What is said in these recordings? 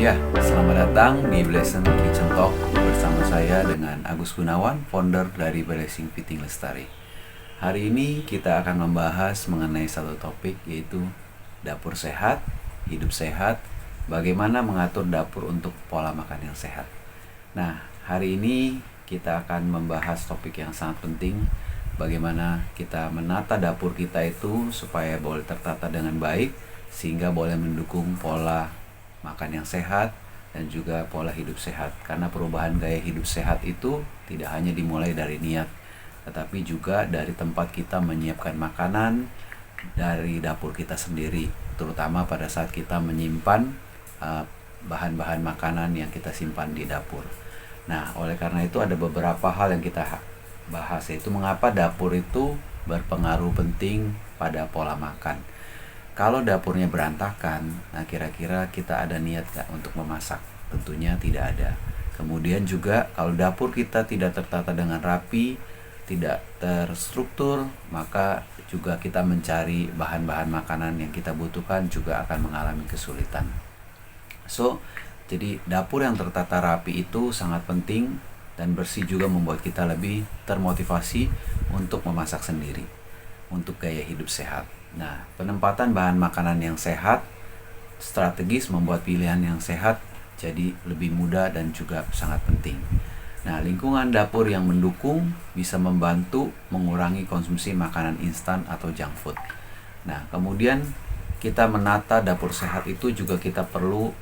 Ya, selamat datang di Blessing Kitchen Talk bersama saya dengan Agus Gunawan, founder dari Blessing Fitting Lestari. Hari ini kita akan membahas mengenai satu topik, yaitu dapur sehat, hidup sehat, bagaimana mengatur dapur untuk pola makan yang sehat. Nah, hari ini kita akan membahas topik yang sangat penting, bagaimana kita menata dapur kita itu supaya boleh tertata dengan baik, sehingga boleh mendukung pola makan yang sehat dan juga pola hidup sehat. Karena perubahan gaya hidup sehat itu tidak hanya dimulai dari niat, tetapi juga dari tempat kita menyiapkan makanan, dari dapur kita sendiri, terutama pada saat kita menyimpan bahan-bahan makanan yang kita simpan di dapur. Nah, oleh karena itu ada beberapa hal yang kita bahas, yaitu mengapa dapur itu berpengaruh penting pada pola makan. Kalau dapurnya berantakan, nah kira-kira kita ada niat gak untuk memasak? Tentunya tidak ada. Kemudian juga kalau dapur kita tidak tertata dengan rapi, tidak terstruktur, maka juga kita mencari bahan-bahan makanan yang kita butuhkan juga akan mengalami kesulitan. Jadi dapur yang tertata rapi itu sangat penting, dan bersih juga membuat kita lebih termotivasi untuk memasak sendiri, untuk gaya hidup sehat. Nah, penempatan bahan makanan yang sehat strategis membuat pilihan yang sehat jadi lebih mudah dan juga sangat penting. Nah, lingkungan dapur yang mendukung bisa membantu mengurangi konsumsi makanan instan atau junk food. Nah, kemudian kita menata dapur sehat itu juga kita perlu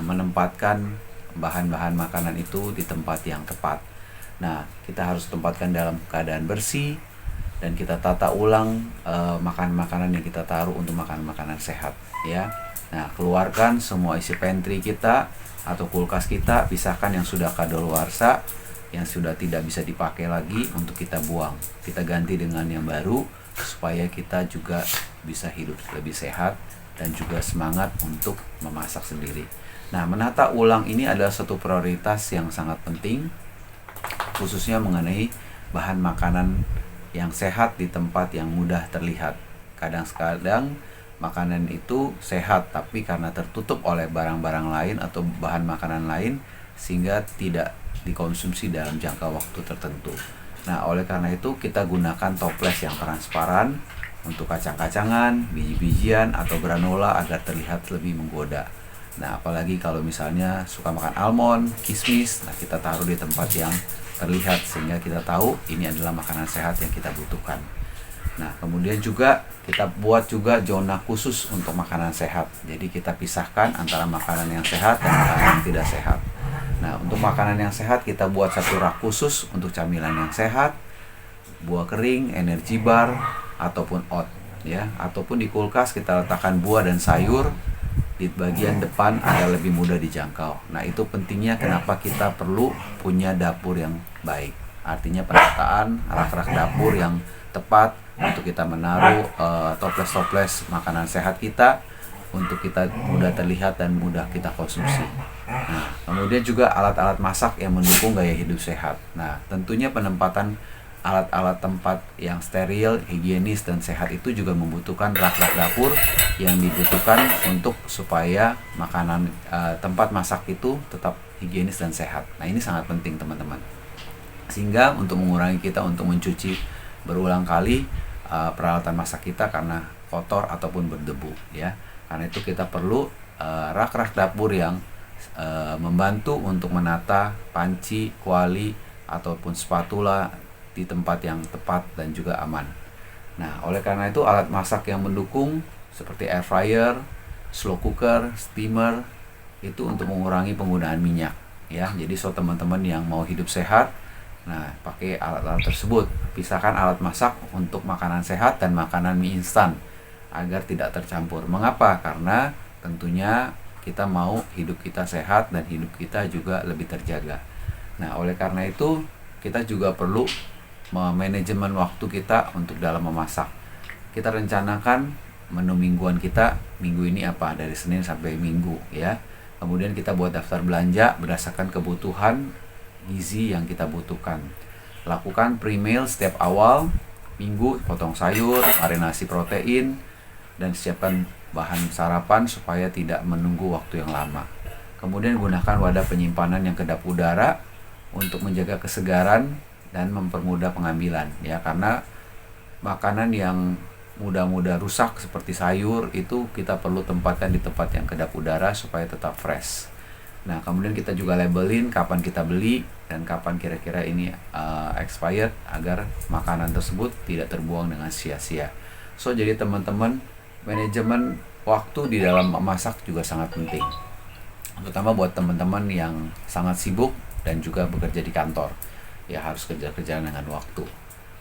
menempatkan bahan-bahan makanan itu di tempat yang tepat. Nah, kita harus tempatkan dalam keadaan bersih, dan kita tata ulang makanan-makanan yang kita taruh untuk makanan-makanan sehat, ya. Nah, keluarkan semua isi pantry kita atau kulkas kita, pisahkan yang sudah kadaluarsa, yang sudah tidak bisa dipakai lagi untuk kita buang. Kita ganti dengan yang baru supaya kita juga bisa hidup lebih sehat dan juga semangat untuk memasak sendiri. Nah, menata ulang ini adalah satu prioritas yang sangat penting, khususnya mengenai bahan makanan yang sehat di tempat yang mudah terlihat. Kadang-kadang makanan itu sehat, tapi karena tertutup oleh barang-barang lain atau bahan makanan lain, sehingga tidak dikonsumsi dalam jangka waktu tertentu. Nah, oleh karena itu kita gunakan toples yang transparan untuk kacang-kacangan, biji-bijian, atau granola agar terlihat lebih menggoda. Nah, apalagi kalau misalnya suka makan almond, kismis, nah kita taruh di tempat yang terlihat sehingga kita tahu ini adalah makanan sehat yang kita butuhkan. Nah, kemudian juga kita buat juga zona khusus untuk makanan sehat. Jadi kita pisahkan antara makanan yang sehat dan makanan yang tidak sehat. Nah, untuk makanan yang sehat kita buat satu rak khusus untuk camilan yang sehat, buah kering, energy bar, ataupun oat, ya. Ataupun di kulkas kita letakkan buah dan sayur di bagian depan agar lebih mudah dijangkau. Nah, itu pentingnya kenapa kita perlu punya dapur yang baik. Artinya penataan rak-rak dapur yang tepat untuk kita menaruh toples-toples makanan sehat kita, untuk kita mudah terlihat dan mudah kita konsumsi. Nah, kemudian juga alat-alat masak yang mendukung gaya hidup sehat. Nah, tentunya penempatan alat-alat tempat yang steril, higienis, dan sehat itu juga membutuhkan rak-rak dapur yang dibutuhkan untuk supaya makanan tempat masak itu tetap higienis dan sehat. Nah, ini sangat penting teman-teman. Sehingga untuk mengurangi kita untuk mencuci berulang kali peralatan masak kita karena kotor ataupun berdebu, ya. Karena itu kita perlu rak-rak dapur yang membantu untuk menata panci, kuali, ataupun spatula di tempat yang tepat dan juga aman. Nah, oleh karena itu alat masak yang mendukung seperti air fryer, slow cooker, steamer itu untuk mengurangi penggunaan minyak, ya. Jadi teman-teman yang mau hidup sehat, nah pakai alat-alat tersebut. Pisahkan alat masak untuk makanan sehat dan makanan mie instan agar tidak tercampur. Mengapa? Karena tentunya kita mau hidup kita sehat dan hidup kita juga lebih terjaga. Nah, oleh karena itu kita juga perlu manajemen waktu kita untuk dalam memasak. Kita rencanakan menu mingguan kita minggu ini apa, dari Senin sampai Minggu, ya. Kemudian kita buat daftar belanja berdasarkan kebutuhan gizi yang kita butuhkan. Lakukan pre-meal setiap awal minggu, potong sayur, marinasi protein, dan siapkan bahan sarapan supaya tidak menunggu waktu yang lama. Kemudian gunakan wadah penyimpanan yang kedap udara untuk menjaga kesegaran dan mempermudah pengambilan ya, karena makanan yang mudah-mudah rusak seperti sayur itu kita perlu tempatkan di tempat yang kedap udara supaya tetap fresh. Nah, kemudian kita juga labelin kapan kita beli dan kapan kira-kira ini expired agar makanan tersebut tidak terbuang dengan sia-sia. So, jadi teman-teman, manajemen waktu di dalam memasak juga sangat penting. Terutama buat teman-teman yang sangat sibuk dan juga bekerja di kantor. Ya, harus kerja-kerja dengan waktu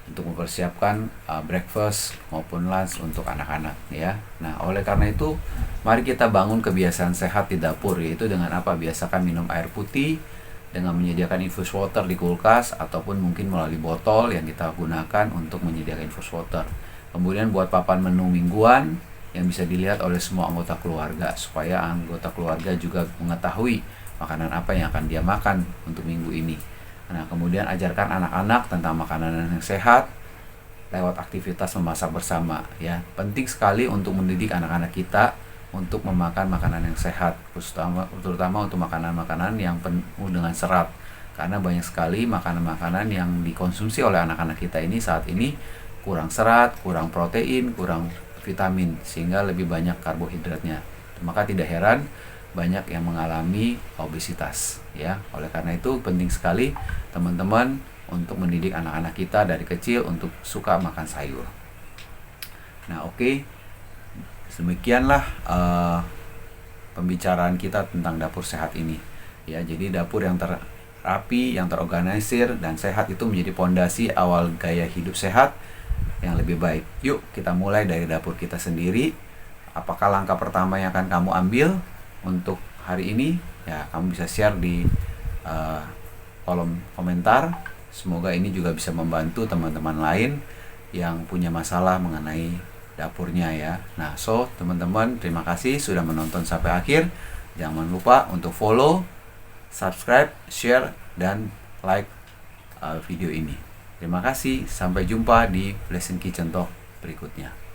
untuk mempersiapkan breakfast maupun lunch untuk anak-anak ya. Nah, oleh karena itu, mari kita bangun kebiasaan sehat di dapur, yaitu dengan apa? Biasakan minum air putih dengan menyediakan infus water di kulkas ataupun mungkin melalui botol yang kita gunakan untuk menyediakan infus water. Kemudian buat papan menu mingguan yang bisa dilihat oleh semua anggota keluarga supaya anggota keluarga juga mengetahui makanan apa yang akan dia makan untuk minggu ini. Nah, kemudian ajarkan anak-anak tentang makanan yang sehat lewat aktivitas memasak bersama ya. Penting sekali untuk mendidik anak-anak kita untuk memakan makanan yang sehat, terutama untuk makanan-makanan yang penuh dengan serat. Karena banyak sekali makanan-makanan yang dikonsumsi oleh anak-anak kita ini saat ini kurang serat, kurang protein, kurang vitamin, sehingga lebih banyak karbohidratnya. Maka tidak heran banyak yang mengalami obesitas ya. Oleh karena itu penting sekali teman-teman untuk mendidik anak-anak kita dari kecil untuk suka makan sayur. Nah, oke. Demikianlah pembicaraan kita tentang dapur sehat ini. Ya, jadi dapur yang terapi, yang terorganisir dan sehat itu menjadi pondasi awal gaya hidup sehat yang lebih baik. Yuk kita mulai dari dapur kita sendiri. Apakah langkah pertama yang akan kamu ambil untuk hari ini? Ya, kamu bisa share di kolom komentar. Semoga ini juga bisa membantu teman-teman lain yang punya masalah mengenai dapurnya ya. Nah, so teman-teman, terima kasih sudah menonton sampai akhir. Jangan lupa untuk follow, subscribe, share, dan like video ini. Terima kasih, sampai jumpa di Blessing Kitchen Talk berikutnya.